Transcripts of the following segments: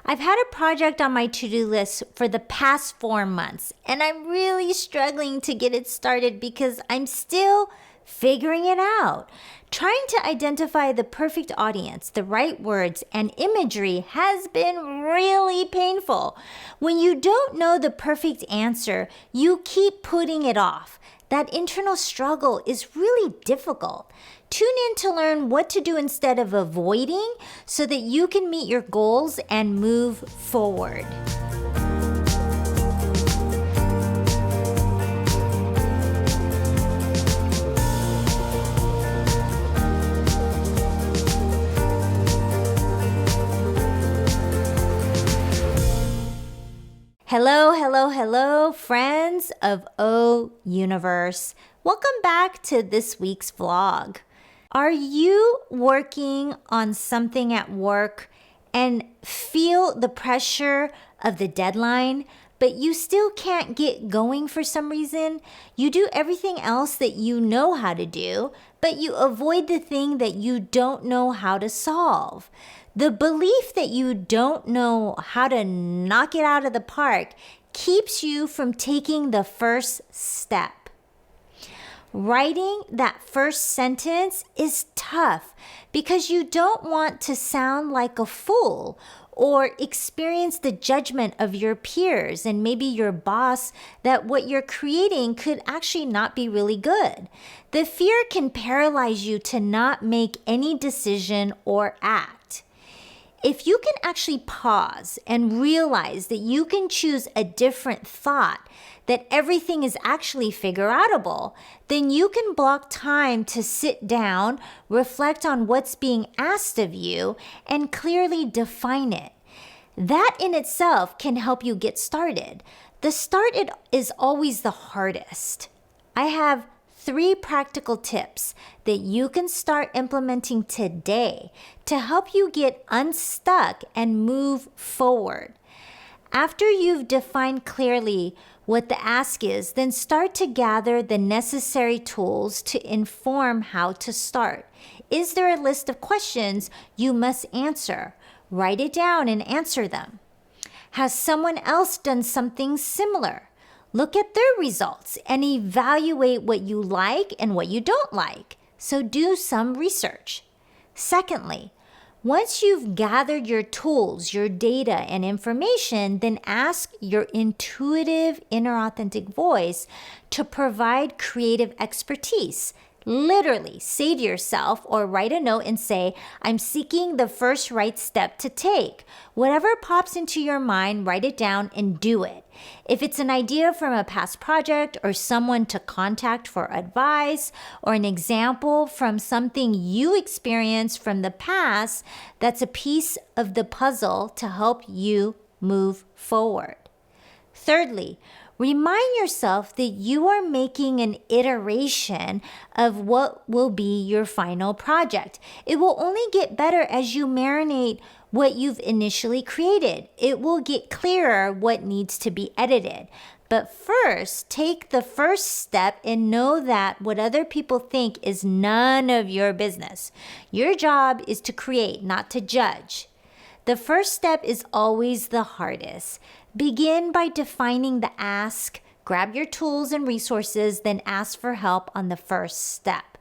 I've had a project on my to-do list for the past 4 months, and I'm really struggling to get it started because I'm still figuring it out. Trying to identify the perfect audience, the right words, and imagery has been really painful. When you don't know the perfect answer, you keep putting it off. That internal struggle is really difficult. Tune in to learn what to do instead of avoiding so that you can meet your goals and move forward. Hello, friends of O Universe. Welcome back to this week's vlog. Are you working on something at work and feel the pressure of the deadline, but you still can't get going for some reason? You do everything else that you know how to do, but you avoid the thing that you don't know how to solve. The belief that you don't know how to knock it out of the park keeps you from taking the first step. Writing that first sentence is tough because you don't want to sound like a fool or experience the judgment of your peers and maybe your boss that what you're creating could actually not be really good. The fear can paralyze you to not make any decision or act. If you can actually pause and realize that you can choose a different thought, that everything is actually figure-outable, then you can block time to sit down, reflect on what's being asked of you, and clearly define it. That in itself can help you get started. The start is always the hardest. I have 3 practical tips that you can start implementing today to help you get unstuck and move forward. After you've defined clearly what the ask is, then start to gather the necessary tools to inform how to start. Is there a list of questions you must answer? Write it down and answer them. Has someone else done something similar? Look at their results and evaluate what you like and what you don't like. So do some research. Secondly, once you've gathered your tools, your data, and information, then ask your intuitive inner authentic voice to provide creative expertise. Literally say to yourself or write a note and say, I'm seeking the first right step to take. Whatever pops into your mind, write it down and do it. If it's an idea from a past project or someone to contact for advice or an example from something you experienced from the past, that's a piece of the puzzle to help you move forward. Thirdly, remind yourself that you are making an iteration of what will be your final project. It will only get better as you marinate what you've initially created. It will get clearer what needs to be edited. But first, take the first step and know that what other people think is none of your business. Your job is to create, not to judge. The first step is always the hardest. Begin by defining the ask, grab your tools and resources, then ask for help on the first step.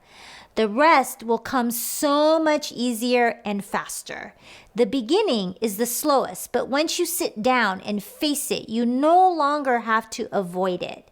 The rest will come so much easier and faster. The beginning is the slowest, but once you sit down and face it, you no longer have to avoid it.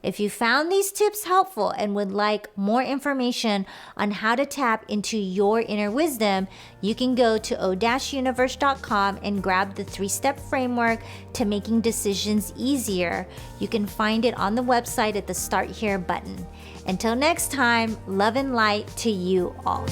If you found these tips helpful and would like more information on how to tap into your inner wisdom, you can go to o-universe.com and grab the 3-step framework to making decisions easier. You can find it on the website at the Start Here button. Until next time, love and light to you all.